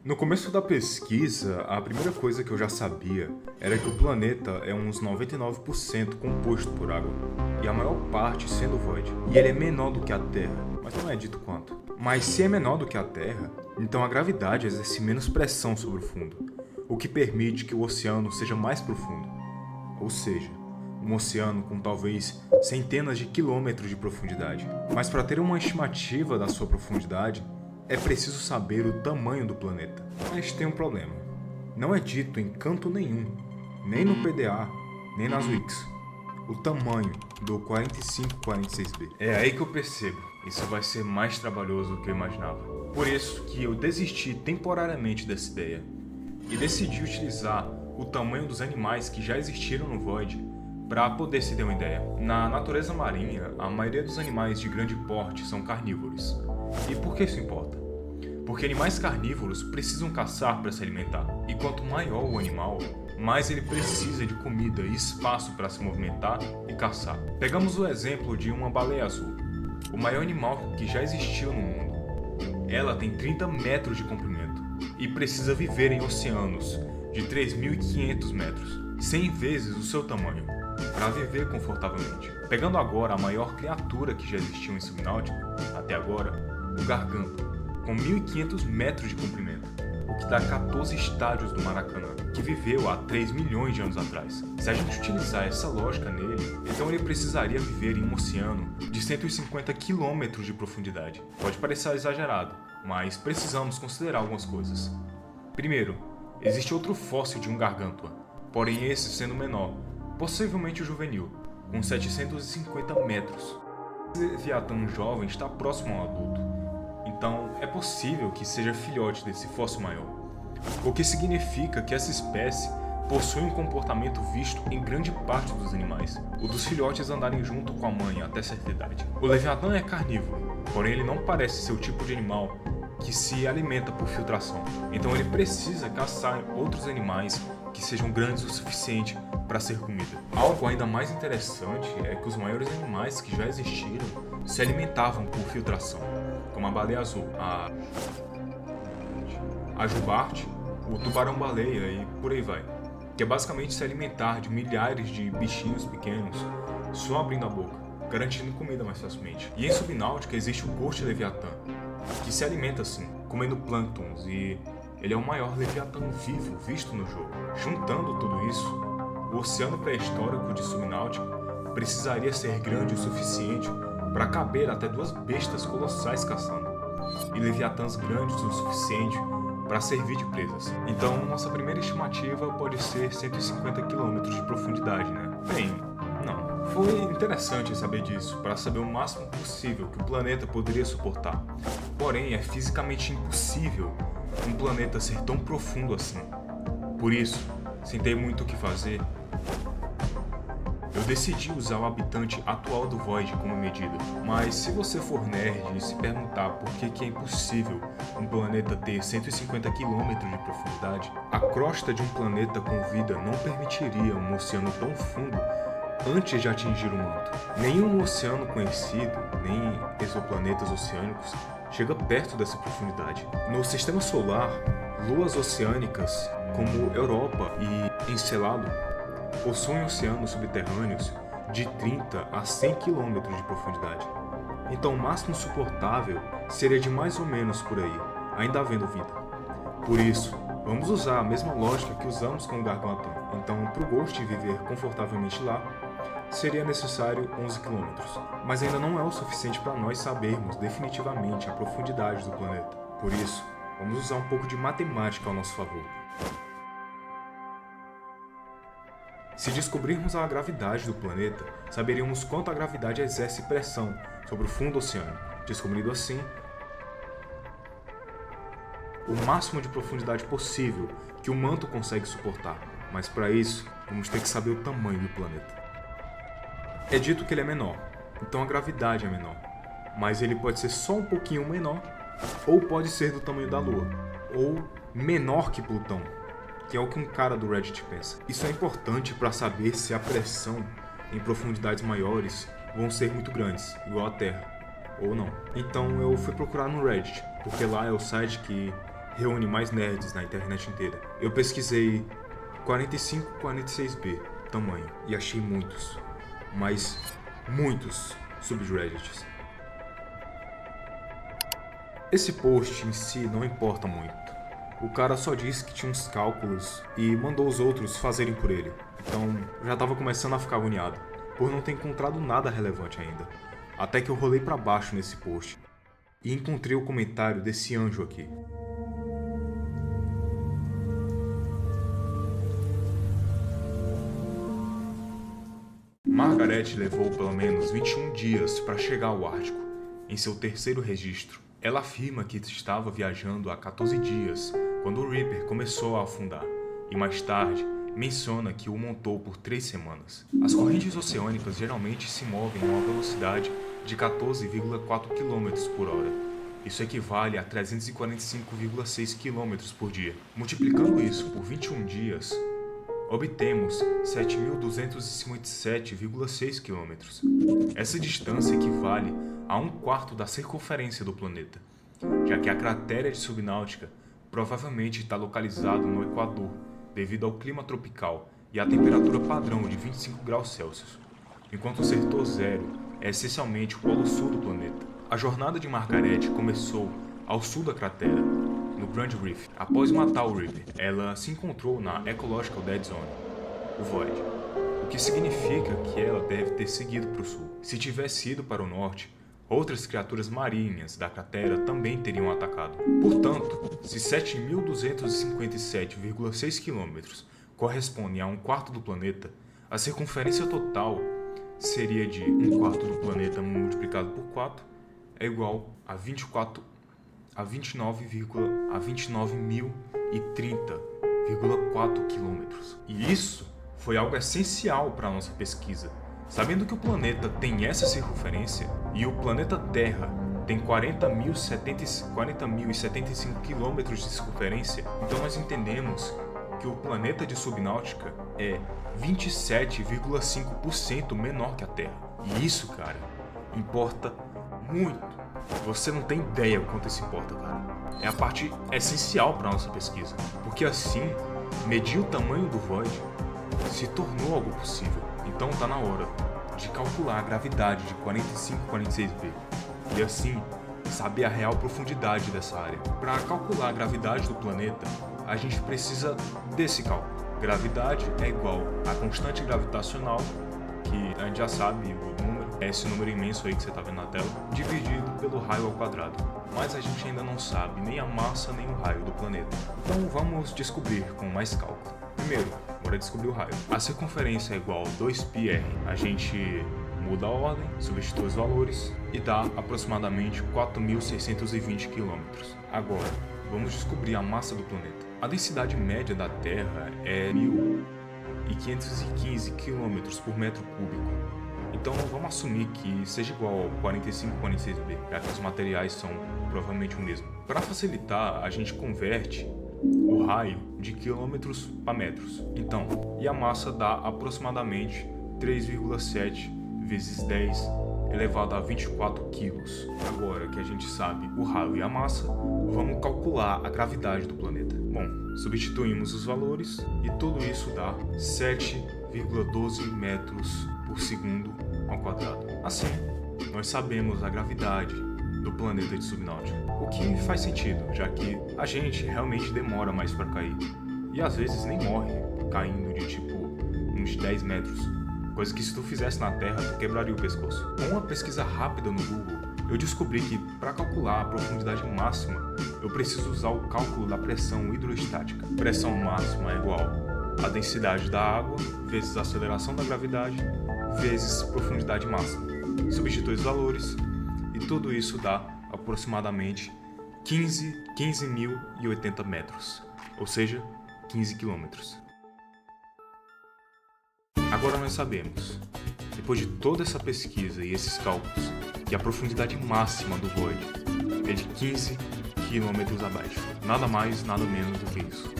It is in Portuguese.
No começo da pesquisa, a primeira coisa que eu já sabia era que o planeta é uns 99% composto por água, e a maior parte sendo void. E ele é menor do que a Terra, mas não é dito quanto. Mas se é menor do que a Terra, então a gravidade exerce menos pressão sobre o fundo, o que permite que o oceano seja mais profundo. Ou seja, um oceano com talvez centenas de quilômetros de profundidade. Mas para ter uma estimativa da sua profundidade, é preciso saber o tamanho do planeta. Mas tem um problema. Não é dito em canto nenhum, nem no PDA, nem nas Wikis, o tamanho do 4546b. É aí que eu percebo, isso vai ser mais trabalhoso do que eu imaginava. Por isso que eu desisti temporariamente dessa ideia e decidi utilizar o tamanho dos animais que já existiram no Void para poder se ter uma ideia. Na natureza marinha, a maioria dos animais de grande porte são carnívoros. E por que isso importa? Porque animais carnívoros precisam caçar para se alimentar. E quanto maior o animal, mais ele precisa de comida e espaço para se movimentar e caçar. Pegamos o exemplo de uma baleia azul, o maior animal que já existiu no mundo. Ela tem 30 metros de comprimento e precisa viver em oceanos de 3.500 metros, 100 vezes o seu tamanho, para viver confortavelmente. Pegando agora a maior criatura que já existiu em Subnáutica, até agora, o garganto, com 1.500 metros de comprimento, o que dá 14 estádios do Maracanã, que viveu há 3 milhões de anos atrás. Se a gente utilizar essa lógica nele, então ele precisaria viver em um oceano de 150 quilômetros de profundidade. Pode parecer exagerado, mas precisamos considerar algumas coisas. Primeiro, existe outro fóssil de um gargantua, porém esse sendo menor, possivelmente o juvenil, com 750 metros. Esse Leviatã jovem está próximo ao adulto, então é possível que seja filhote desse fóssil maior, o que significa que essa espécie possui um comportamento visto em grande parte dos animais, o dos filhotes andarem junto com a mãe até certa idade. O Leviatã é carnívoro, porém ele não parece ser o tipo de animal que se alimenta por filtração, então ele precisa caçar outros animais que sejam grandes o suficiente para ser comida. Algo ainda mais interessante é que os maiores animais que já existiram se alimentavam por filtração, como a baleia azul, a jubarte, o tubarão-baleia e por aí vai, que é basicamente se alimentar de milhares de bichinhos pequenos só abrindo a boca, garantindo comida mais facilmente. E em Subnáutica existe o Ghost Leviatã, que se alimenta assim, comendo plânctons, e ele é o maior Leviatã vivo visto no jogo. Juntando tudo isso, o oceano pré-histórico de Subnáutica precisaria ser grande o suficiente para caber até 2 bestas colossais caçando, e Leviatãs grandes o suficiente para servir de presas. Então, nossa primeira estimativa pode ser 150 km de profundidade, né? Bem, não. Foi interessante saber disso, para saber o máximo possível que o planeta poderia suportar. Porém, é fisicamente impossível um planeta ser tão profundo assim. Por isso, sem ter muito o que fazer, eu decidi usar o habitante atual do Void como medida. Mas se você for nerd e se perguntar por que é impossível um planeta ter 150 km de profundidade, a crosta de um planeta com vida não permitiria um oceano tão fundo antes de atingir o manto. Nenhum oceano conhecido, nem exoplanetas oceânicos, chega perto dessa profundidade. No sistema solar, luas oceânicas como Europa e Encelado possuem oceanos subterrâneos de 30 a 100 km de profundidade. Então o máximo suportável seria de mais ou menos por aí, ainda havendo vida. Por isso, vamos usar a mesma lógica que usamos com o Gargantua. Então, para o Ghost viver confortavelmente lá, seria necessário 11 km, mas ainda não é o suficiente para nós sabermos definitivamente a profundidade do planeta. Por isso, vamos usar um pouco de matemática ao nosso favor. Se descobrirmos a gravidade do planeta, saberíamos quanto a gravidade exerce pressão sobre o fundo oceânico, descobrindo assim o máximo de profundidade possível que o manto consegue suportar. Mas para isso, vamos ter que saber o tamanho do planeta. É dito que ele é menor, então a gravidade é menor, mas ele pode ser só um pouquinho menor, ou pode ser do tamanho da Lua, ou menor que Plutão, que é o que um cara do Reddit pensa. Isso é importante para saber se a pressão em profundidades maiores vão ser muito grandes, igual a Terra, ou não. Então eu fui procurar no Reddit, porque lá é o site que reúne mais nerds na internet inteira. Eu pesquisei 4546b tamanho e achei muitos, mas muitos subreddits. Esse post em si não importa muito. O cara só disse que tinha uns cálculos e mandou os outros fazerem por ele. Então já tava começando a ficar agoniado, por não ter encontrado nada relevante ainda. Até que eu rolei pra baixo nesse post e encontrei o comentário desse anjo aqui. Margaret levou pelo menos 21 dias para chegar ao Ártico, em seu terceiro registro. Ela afirma que estava viajando há 14 dias quando o Reaper começou a afundar, e mais tarde menciona que o montou por 3 semanas. As correntes oceânicas geralmente se movem a uma velocidade de 14,4 km por hora. Isso equivale a 345,6 km por dia. Multiplicando isso por 21 dias, obtemos 7.257,6 km. Essa distância equivale a 1/4 da circunferência do planeta, já que a cratera de subnáutica provavelmente está localizado no Equador, devido ao clima tropical e à temperatura padrão de 25 graus Celsius, enquanto o setor zero é essencialmente o polo sul do planeta. A jornada de Margaret começou ao sul da cratera, no Grand Reef. Após matar o Reaper, ela se encontrou na Ecological Dead Zone, o Void, o que significa que ela deve ter seguido para o sul. Se tivesse ido para o norte, outras criaturas marinhas da cratera também teriam atacado. Portanto, se 7.257,6 km corresponde a 1/4 do planeta, a circunferência total seria de 1/4 do planeta multiplicado por 4 é igual a 29.030,4 km. E isso foi algo essencial para a nossa pesquisa. Sabendo que o planeta tem essa circunferência e o planeta Terra tem 40.075 km de circunferência, então nós entendemos que o planeta de subnáutica é 27,5% menor que a Terra. E isso, cara, importa muito. Você não tem ideia o quanto isso importa, cara. É a parte essencial para a nossa pesquisa, porque assim, medir o tamanho do Void se tornou algo possível. Então tá na hora de calcular a gravidade de 4546b e assim saber a real profundidade dessa área. Para calcular a gravidade do planeta, a gente precisa desse cálculo. Gravidade é igual à constante gravitacional, que a gente já sabe o número, é esse número imenso aí que você está vendo na tela, dividido pelo raio ao quadrado. Mas a gente ainda não sabe nem a massa nem o raio do planeta. Então vamos descobrir com mais cálculo. Primeiro, bora descobrir o raio. A circunferência é igual a 2πr. A gente muda a ordem, substitui os valores e dá aproximadamente 4.620 km. Agora, vamos descobrir a massa do planeta. A densidade média da Terra é 1.515 km por metro cúbico. Então vamos assumir que seja igual ao 4546b, já que os materiais são provavelmente o mesmo. Para facilitar, a gente converte o raio de quilômetros para metros. Então, e a massa dá aproximadamente 3,7 vezes 10 elevado a 24 quilos. Agora que a gente sabe o raio e a massa, vamos calcular a gravidade do planeta. Bom, substituímos os valores e tudo isso dá 7,12 metros por segundo ao quadrado. Assim, nós sabemos a gravidade do planeta de subnáutica, o que faz sentido, já que a gente realmente demora mais para cair e às vezes nem morre caindo de tipo uns 10 metros, coisa que se tu fizesse na Terra tu quebraria o pescoço. Com uma pesquisa rápida no Google, eu descobri que para calcular a profundidade máxima eu preciso usar o cálculo da pressão hidrostática. Pressão máxima é igual a densidade da água vezes a aceleração da gravidade vezes profundidade máxima. Substitui os valores e tudo isso dá aproximadamente 15.080 metros, ou seja, 15 quilômetros. Agora nós sabemos, depois de toda essa pesquisa e esses cálculos, que a profundidade máxima do Void é de 15 quilômetros abaixo. Nada mais, nada menos do que isso.